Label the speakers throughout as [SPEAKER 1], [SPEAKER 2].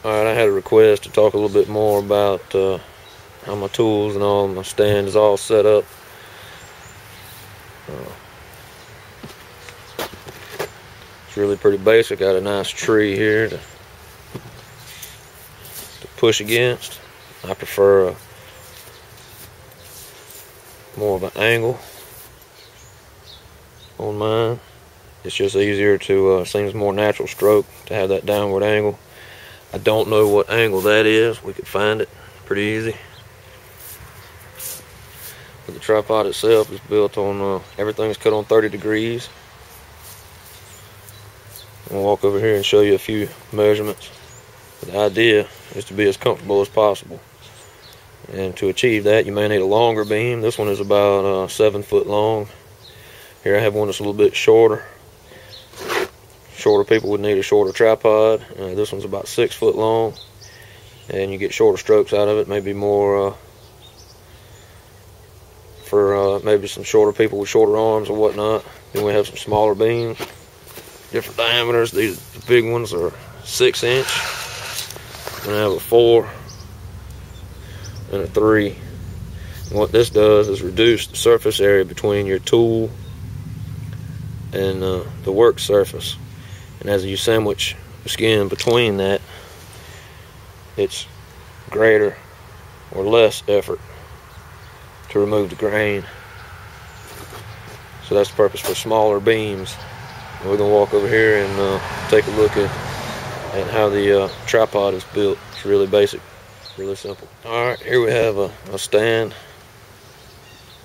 [SPEAKER 1] Alright, I had a request to talk a little bit more about how my tools and all my stand is all set up. It's really pretty basic. Got a nice tree here to push against. I prefer more of an angle on mine. It's just easier to, seems more natural stroke to have that downward angle. I don't know what angle that is. We could find it pretty easy. But the tripod itself is built on, everything's cut on 30 degrees. I'm gonna walk over here and show you a few measurements. But the idea is to be as comfortable as possible. And to achieve that, you may need a longer beam. This one is about 7 foot long. Here I have one that's a little bit shorter. Shorter people would need a shorter tripod. This one's about 6 foot long, and you get shorter strokes out of it. Maybe more for maybe some shorter people with shorter arms or whatnot. Then we have some smaller beams, different diameters. These the big ones are 6 inch. And I have a 4 and a 3. And what this does is reduce the surface area between your tool and the work surface. And as you sandwich the skin between that, it's greater or less effort to remove the grain. So that's the purpose for smaller beams. And we're going to walk over here and take a look at how the tripod is built. It's really basic, really simple. Alright, here we have a stand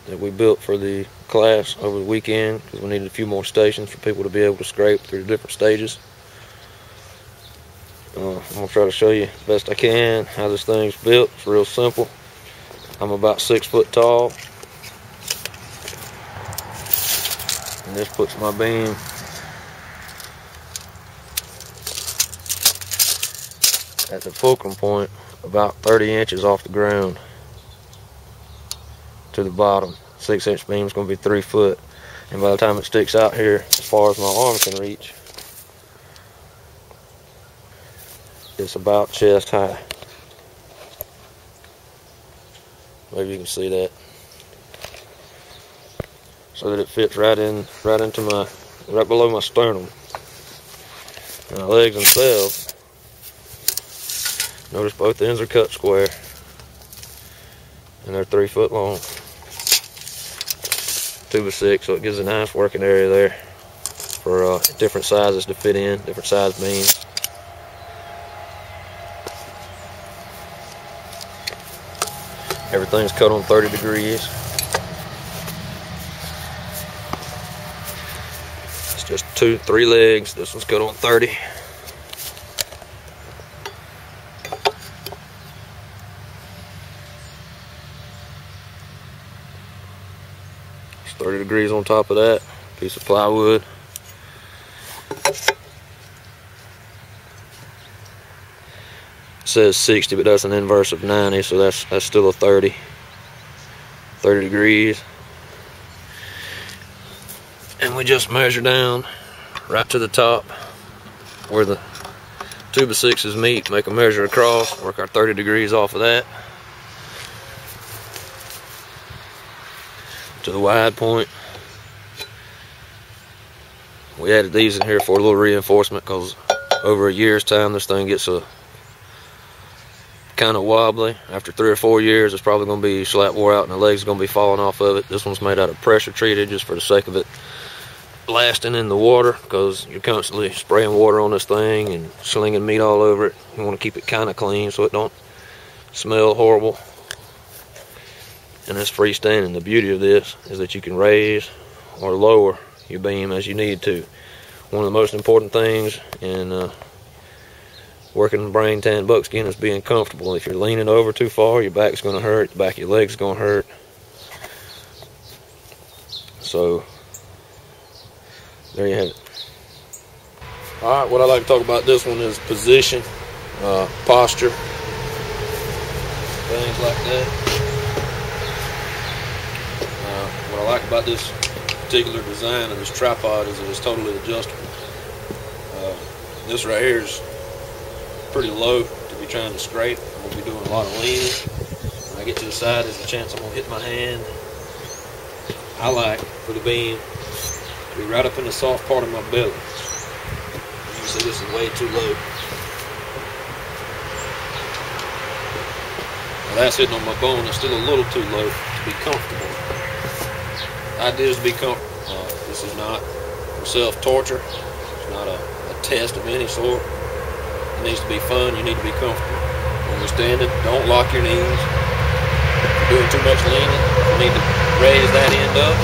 [SPEAKER 1] that we built for the class over the weekend because we needed a few more stations for people to be able to scrape through the different stages. I'm going to try to show you the best I can how this thing's built. It's real simple. I'm about 6 foot tall, and this puts my beam at the fulcrum point about 30 inches off the ground to the bottom. 6 inch beam is going to be 3 foot, and by the time it sticks out here as far as my arm can reach, it's about chest high. Maybe you can see that, so that it fits right below my sternum. And the legs themselves, notice both ends are cut square, and they're 3 foot long. 2x6, so it gives a nice working area there for different sizes to fit in, different size beams. Everything's cut on 30 degrees. It's just 3 legs. This one's cut on 30. It's 30 degrees on top of that. Piece of plywood. It says 60, but that's an inverse of 90, so that's still a 30 degrees. And we just measure down right to the top where the 2x6s meet, make a measure across, work our 30 degrees off of that to the wide point. We added these in here for a little reinforcement because over a year's time this thing gets kind of wobbly. After 3 or 4 years, it's probably going to be slap wore out and the legs are going to be falling off of it. This one's made out of pressure treated just for the sake of it lasting in the water, because you're constantly spraying water on this thing and slinging meat all over it. You want to keep it kind of clean so it don't smell horrible. And it's freestanding. The beauty of this is that you can raise or lower your beam as you need to. One of the most important things in working brain tan buckskin is being comfortable. If you're leaning over too far, your back's going to hurt, the back of your leg's going to hurt. So there you have it. Alright, what I like to talk about this one is position, posture, things like that. What I like about this particular design of this tripod is that it's totally adjustable. This right here is pretty low to be trying to scrape. I'm going to be doing a lot of leaning. When I get to the side, there's a chance I'm going to hit my hand. I like for the beam to be right up in the soft part of my belly. You can see this is way too low. Now that's hitting on my bone. It's still a little too low to be comfortable. The idea is to be comfortable. This is not for self-torture. It's not a test of any sort. It needs to be fun. You need to be comfortable. When you're standing, don't lock your knees. If you're doing too much leaning, you need to raise that end up.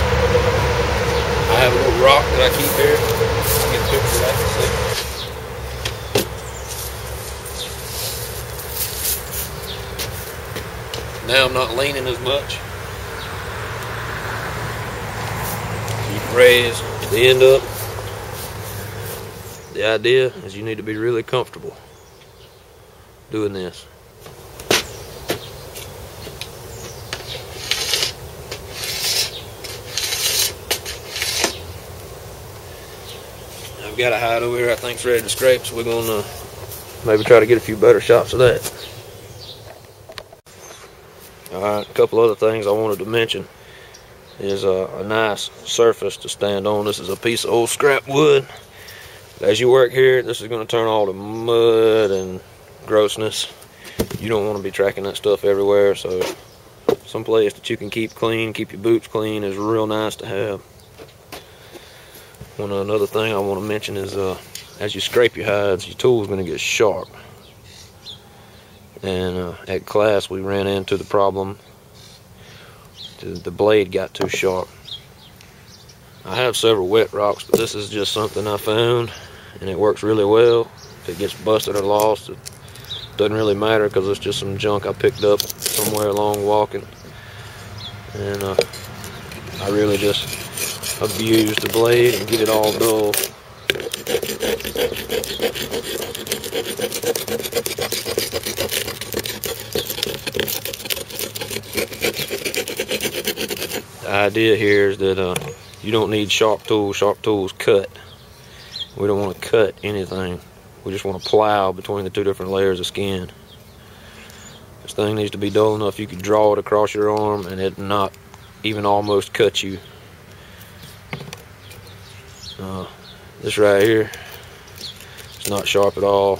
[SPEAKER 1] I have a little rock that I keep here. I'll get a picture of that in a second. Now I'm not leaning as much. So you can raise the end up. The idea is you need to be really comfortable doing this. I've got a hide over here I think's ready to scrape, so we're gonna maybe try to get a few better shots of that. Alright, a couple other things I wanted to mention is a nice surface to stand on. This is a piece of old scrap wood. As you work here, this is going to turn all the mud and grossness. You don't want to be tracking that stuff everywhere, so some place that you can keep clean, keep your boots clean is real nice to have. Another thing I want to mention is as you scrape your hides, your tool's going to get sharp. And at class we ran into the problem. The blade got too sharp. I have several wet rocks, but this is just something I found, and it works really well. If it gets busted or lost, it doesn't really matter because it's just some junk I picked up somewhere along walking. And I really just abuse the blade and get it all dull. The idea here is that you don't need sharp tools. Sharp tools cut. We don't want to cut anything. We just want to plow between the two different layers of skin. This thing needs to be dull enough you can draw it across your arm and it not even almost cut you. This right here, it's not sharp at all.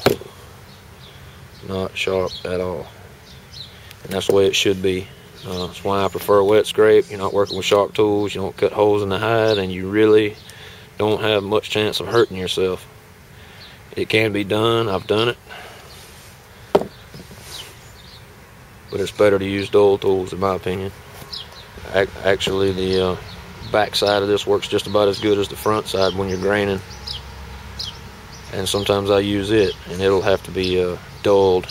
[SPEAKER 1] Not sharp at all. And that's the way it should be. That's why I prefer a wet scrape. You're not working with sharp tools, you don't cut holes in the hide, and you really don't have much chance of hurting yourself. It can be done, I've done it. But it's better to use dull tools in my opinion. Actually, the back side of this works just about as good as the front side when you're graining. And sometimes I use it, and it'll have to be dulled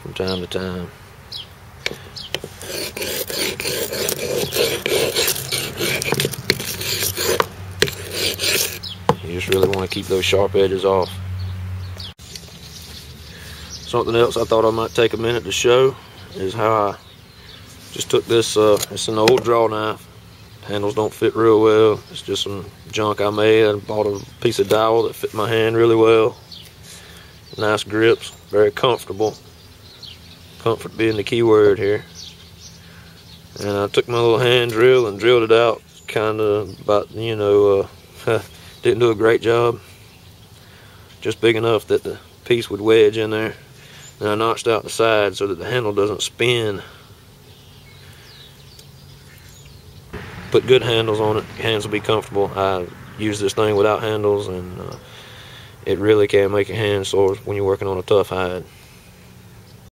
[SPEAKER 1] from time to time. You just really want to keep those sharp edges off. Something else I thought I might take a minute to show is how I just took this, it's an old draw knife. Handles don't fit real well. It's just some junk I made. I bought a piece of dowel that fit my hand really well. Nice grips, very comfortable. Comfort being the key word here. And I took my little hand drill and drilled it out, kind of about, you know, didn't do a great job. Just big enough that the piece would wedge in there. And I notched out the side so that the handle doesn't spin. Put good handles on it, your hands will be comfortable. I use this thing without handles, and it really can make your hands sore when you're working on a tough hide.